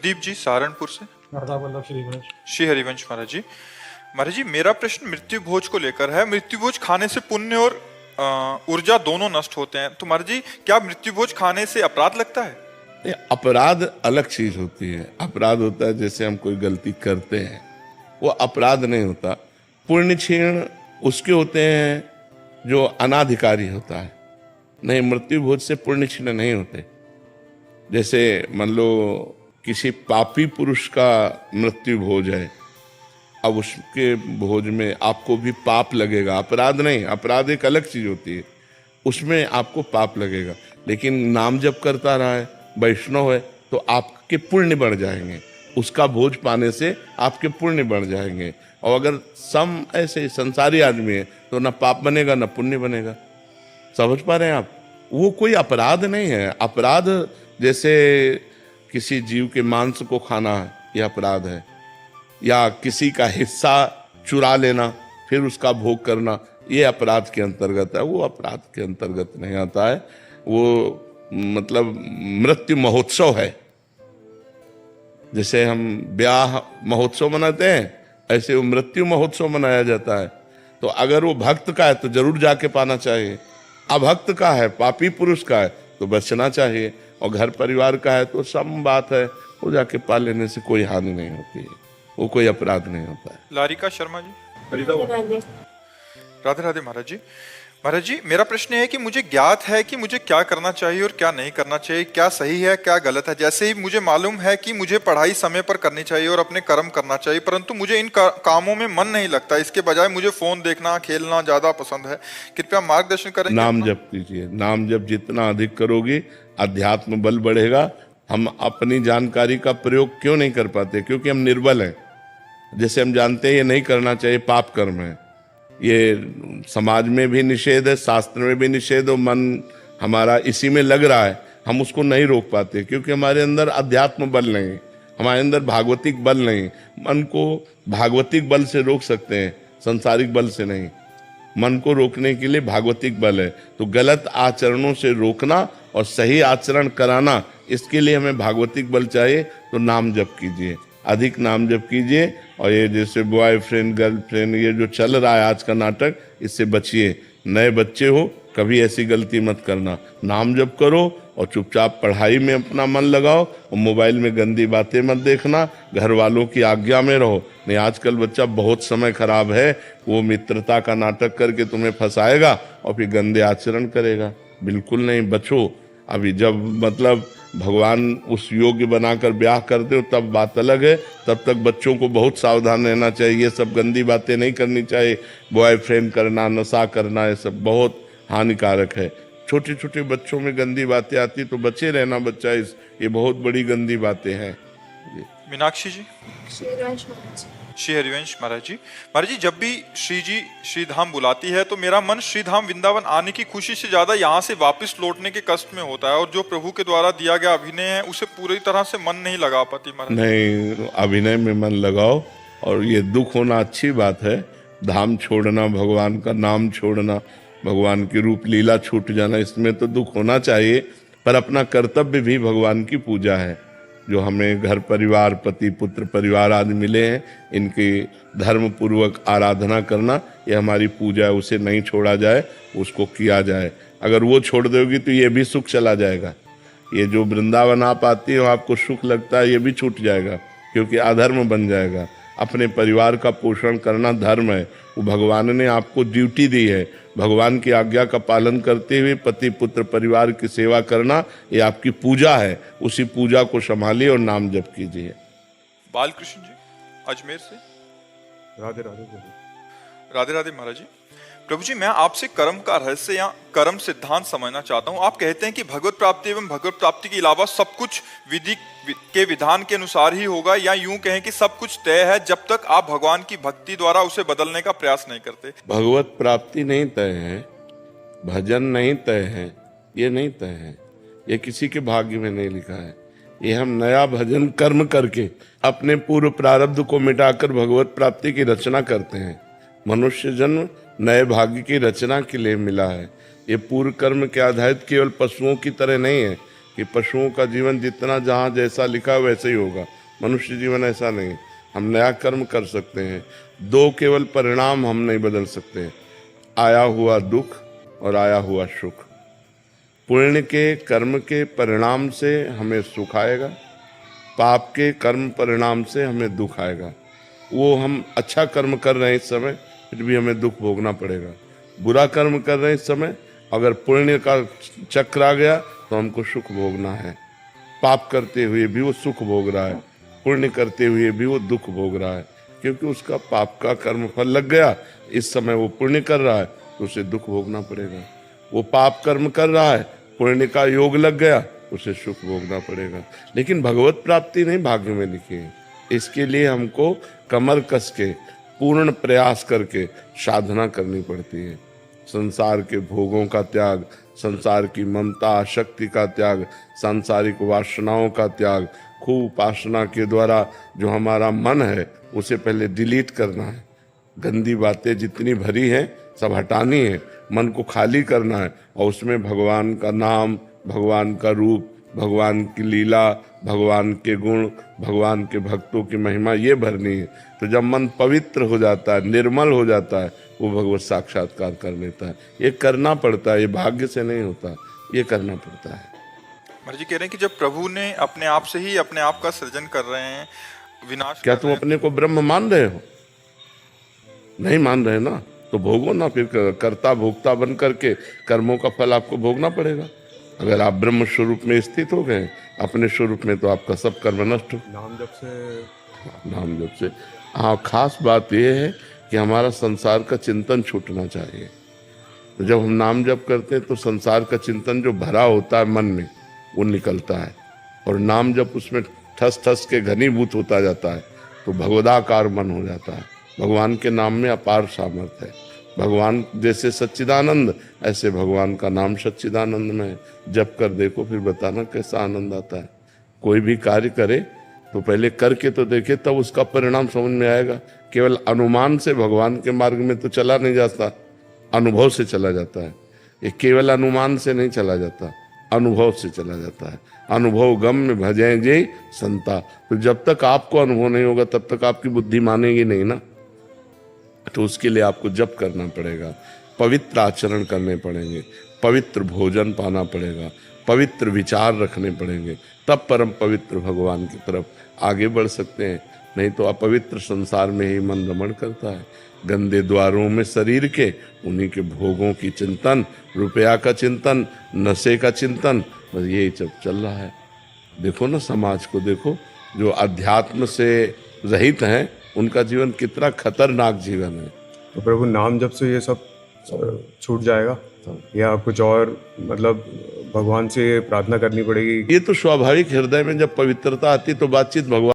दीप जी सहारनपुर से। वल्लभ श्री गणेश। श्री हरिवंश महाराज जी मेरा प्रश्न मृत्यु भोज को लेकर है। मृत्यु भोज खाने से पुण्य और ऊर्जा दोनों नष्ट होते हैं, तो महाराज जी क्या मृत्यु भोज खाने से अपराध लगता है? नहीं, अपराध अलग चीज होती है। अपराध होता है जैसे हम कोई गलती करते हैं, वो अपराध नहीं होता। पुण्य क्षीण उसके होते हैं जो अनाधिकारी होता है। नहीं, मृत्यु भोज से पुण्य क्षीण नहीं होते। जैसे मान लो किसी पापी पुरुष का मृत्यु भोज है, अब उसके भोज में आपको भी पाप लगेगा, अपराध नहीं। अपराध एक अलग चीज होती है, उसमें आपको पाप लगेगा। लेकिन नाम जप करता रहा है, वैष्णव है, तो आपके पुण्य बढ़ जाएंगे। उसका भोज पाने से आपके पुण्य बढ़ जाएंगे। और अगर सम ऐसे संसारी आदमी है तो ना पाप बनेगा ना पुण्य बनेगा। समझ पा रहे हैं आप? वो कोई अपराध नहीं है। अपराध जैसे किसी जीव के मांस को खाना, यह अपराध है। या किसी का हिस्सा चुरा लेना फिर उसका भोग करना, ये अपराध के अंतर्गत है। वो अपराध के अंतर्गत नहीं आता है। वो मतलब मृत्यु महोत्सव है। जैसे हम ब्याह महोत्सव मनाते हैं, ऐसे वो मृत्यु महोत्सव मनाया जाता है। तो अगर वो भक्त का है तो जरूर जाके पाना चाहिए। अभक्त का है, पापी पुरुष का है, तो बचना चाहिए। और घर परिवार का है तो सम बात है, वो जाके पा लेने से कोई हानि नहीं होती है, वो कोई अपराध नहीं होता है। लारिका शर्मा जी। राधे राधे महाराज जी। महाराज जी मेरा प्रश्न है कि मुझे ज्ञात है कि मुझे क्या करना चाहिए और क्या नहीं करना चाहिए, क्या सही है क्या गलत है। जैसे ही मुझे मालूम है कि मुझे पढ़ाई समय पर करनी चाहिए और अपने कर्म करना चाहिए, परंतु मुझे इन कामों में मन नहीं लगता। इसके बजाय मुझे फोन देखना, खेलना ज्यादा पसंद है। कृपया मार्गदर्शन करें। नाम जप कीजिए। नाम जप जितना अधिक करोगे अध्यात्म बल बढ़ेगा। हम अपनी जानकारी का प्रयोग क्यों नहीं कर पाते? क्योंकि हम निर्बल हैं। जैसे हम जानते हैं ये नहीं करना चाहिए, पाप कर्म है, ये समाज में भी निषेध है, शास्त्र में भी निषेध है। मन हमारा इसी में लग रहा है, हम उसको नहीं रोक पाते क्योंकि हमारे अंदर अध्यात्म बल नहीं, हमारे अंदर भागवतिक बल नहीं। मन को भागवतिक बल से रोक सकते हैं, संसारिक बल से नहीं। मन को रोकने के लिए भागवतिक बल है। तो गलत आचरणों से रोकना और सही आचरण कराना, इसके लिए हमें भागवतिक बल चाहिए। तो नाम जप कीजिए, अधिक नाम जप कीजिए। और ये जैसे बॉयफ्रेंड गर्लफ्रेंड ये जो चल रहा है आज का नाटक, इससे बचिए। नए बच्चे हो, कभी ऐसी गलती मत करना। नाम जप करो और चुपचाप पढ़ाई में अपना मन लगाओ और मोबाइल में गंदी बातें मत देखना। घर वालों की आज्ञा में रहो। नहीं, आजकल बच्चा बहुत समय खराब है, वो मित्रता का नाटक करके तुम्हें फंसाएगा और फिर गंदे आचरण करेगा। बिल्कुल नहीं, बचो। अभी जब मतलब भगवान उस योग्य बनाकर ब्याह कर दे तब बात अलग है। तब तक बच्चों को बहुत सावधान रहना चाहिए। ये सब गंदी बातें नहीं करनी चाहिए। बॉयफ्रेंड करना, नशा करना, ये सब बहुत हानिकारक है। छोटे छोटे बच्चों में गंदी बातें आती तो बचे रहना बच्चा इस, ये बहुत बड़ी गंदी बातें हैं। मीनाक्षी जी। श्री हरिवंश महाराज जी। महाराज जी जब भी श्री जी श्रीधाम बुलाती है तो मेरा मन श्रीधाम वृंदावन आने की खुशी से ज्यादा यहाँ से वापस लौटने के कष्ट में होता है। और जो प्रभु के द्वारा दिया गया अभिनय है उसे पूरी तरह से मन नहीं लगा पाती महाराज। नहीं, अभिनय में मन लगाओ। और ये दुख होना अच्छी बात है। धाम छोड़ना, भगवान का नाम छोड़ना, भगवान की रूप लीला छूट जाना, इसमें तो दुख होना चाहिए। पर अपना कर्तव्य भी भगवान की पूजा है। जो हमें घर परिवार, पति पुत्र परिवार आदि मिले हैं, इनकी धर्म पूर्वक आराधना करना, ये हमारी पूजा है। उसे नहीं छोड़ा जाए, उसको किया जाए। अगर वो छोड़ दोगी तो ये भी सुख चला जाएगा। ये जो वृंदावन आप आती हो, आपको सुख लगता है, ये भी छूट जाएगा क्योंकि अधर्म बन जाएगा। अपने परिवार का पोषण करना धर्म है। वो भगवान ने आपको ड्यूटी दी है। भगवान की आज्ञा का पालन करते हुए पति पुत्र परिवार की सेवा करना, ये आपकी पूजा है। उसी पूजा को संभालिए और नाम जप कीजिए। बालकृष्ण जी अजमेर से। राधे राधे। राधे राधे महाराज जी। प्रभु जी मैं आपसे कर्म का रहस्य या कर्म सिद्धांत समझना चाहता हूँ। आप कहते हैं कि भगवत प्राप्ति एवं भगवत प्राप्ति के अलावा सब कुछ विधि के विधान के अनुसार ही होगा, या यूं कहें कि सब कुछ तय है जब तक आप भगवान की भक्ति द्वारा उसे बदलने का प्रयास नहीं करते। भगवत प्राप्ति नहीं तय है, भजन नहीं तय है, ये नहीं तय है। ये किसी के भाग्य में नहीं लिखा है। ये हम नया भजन कर्म करके अपने पूर्व प्रारब्ध को मिटाकर भगवत प्राप्ति की रचना करते हैं। मनुष्य जन्म नए भाग्य की रचना के लिए मिला है। ये पूर्व कर्म के आधारित केवल पशुओं की तरह नहीं है। कि पशुओं का जीवन जितना जहाँ जैसा लिखा है वैसे ही होगा, मनुष्य जीवन ऐसा नहीं। हम नया कर्म कर सकते हैं, दो केवल परिणाम हम नहीं बदल सकते, आया हुआ दुख और आया हुआ सुख। पुण्य के कर्म के परिणाम से हमें सुख आएगा, पाप के कर्म परिणाम से हमें दुख आएगा। वो हम अच्छा कर्म कर रहे हैं इस समय, फिर भी हमें दुख भोगना पड़ेगा। बुरा कर्म कर रहे हैं इस समय, अगर पुण्य का चक्र आ गया तो हमको सुख भोगना है। पाप करते हुए भी वो सुख भोग रहा है, पुण्य करते हुए भी वो दुख भोग रहा है, क्योंकि उसका पाप का कर्म फल लग गया। इस समय वो पुण्य कर रहा है तो उसे दुख भोगना पड़ेगा। वो पाप कर्म कर रहा है, पुण्य का योग लग गया, उसे सुख भोगना पड़ेगा। लेकिन भगवत प्राप्ति नहीं भाग्य में लिखी है। इसके लिए हमको कमर कस के पूर्ण प्रयास करके साधना करनी पड़ती है। संसार के भोगों का त्याग, संसार की ममता आसक्ति का त्याग, सांसारिक वासनाओं का त्याग, खूब उपासना के द्वारा जो हमारा मन है उसे पहले डिलीट करना है। गंदी बातें जितनी भरी हैं सब हटानी है, मन को खाली करना है और उसमें भगवान का नाम, भगवान का रूप, भगवान की लीला, भगवान के गुण, भगवान के भक्तों की महिमा ये भरनी है। तो जब मन पवित्र हो जाता है, निर्मल हो जाता है, वो भगवत साक्षात्कार कर लेता है। ये करना पड़ता है, ये भाग्य से नहीं होता, ये करना पड़ता है। महाराज जी कह रहे हैं कि जब प्रभु ने अपने आप से ही अपने आप का सृजन कर रहे हैं, विनाश क्या कर तुम रहे हैं, अपने को ब्रह्म मान रहे हो? नहीं मान रहे ना, तो भोगो ना। फिर कर्ता भोक्ता बन करके कर्मों का फल आपको भोगना पड़ेगा। अगर आप ब्रह्म स्वरूप में स्थित हो गए अपने स्वरूप में, तो आपका सब कर्म नष्ट हो। नाम जब से हाँ, खास बात यह है कि हमारा संसार का चिंतन छूटना चाहिए। तो जब हम नाम जप करते हैं तो संसार का चिंतन जो भरा होता है मन में वो निकलता है, और नाम जब उसमें ठस ठस के घनीभूत होता जाता है तो भगवदाकार मन हो जाता है। भगवान के नाम में अपार सामर्थ्य है। भगवान जैसे सच्चिदानंद, ऐसे भगवान का नाम सच्चिदानंद में है। जप कर देखो, फिर बताना कैसा आनंद आता है। कोई भी कार्य करे तो पहले करके तो देखे, तब उसका परिणाम समझ में आएगा। केवल अनुमान से भगवान के मार्ग में तो चला नहीं जाता, अनुभव से चला जाता है। ये केवल अनुमान से नहीं चला जाता, अनुभव से चला जाता है। अनुभव गम में भजे जय संता। तो जब तक आपको अनुभव नहीं होगा तब तक आपकी बुद्धि मानेगी नहीं ना। तो उसके लिए आपको जप करना पड़ेगा, पवित्र आचरण करने पड़ेंगे, पवित्र भोजन पाना पड़ेगा, पवित्र विचार रखने पड़ेंगे, तब परम पवित्र भगवान की तरफ आगे बढ़ सकते हैं। नहीं तो अपवित्र संसार में ही मन रमण करता है। गंदे द्वारों में शरीर के, उन्हीं के भोगों की चिंतन, रुपया का चिंतन, नशे का चिंतन, बस यही सब चल रहा है। देखो ना, समाज को देखो, जो अध्यात्म से रहित हैं उनका जीवन कितना खतरनाक जीवन है। तो प्रभु नाम जब से ये सब छूट जाएगा या कुछ और, मतलब भगवान से प्रार्थना करनी पड़ेगी? ये तो स्वाभाविक, हृदय में जब पवित्रता आती तो बातचीत भगवान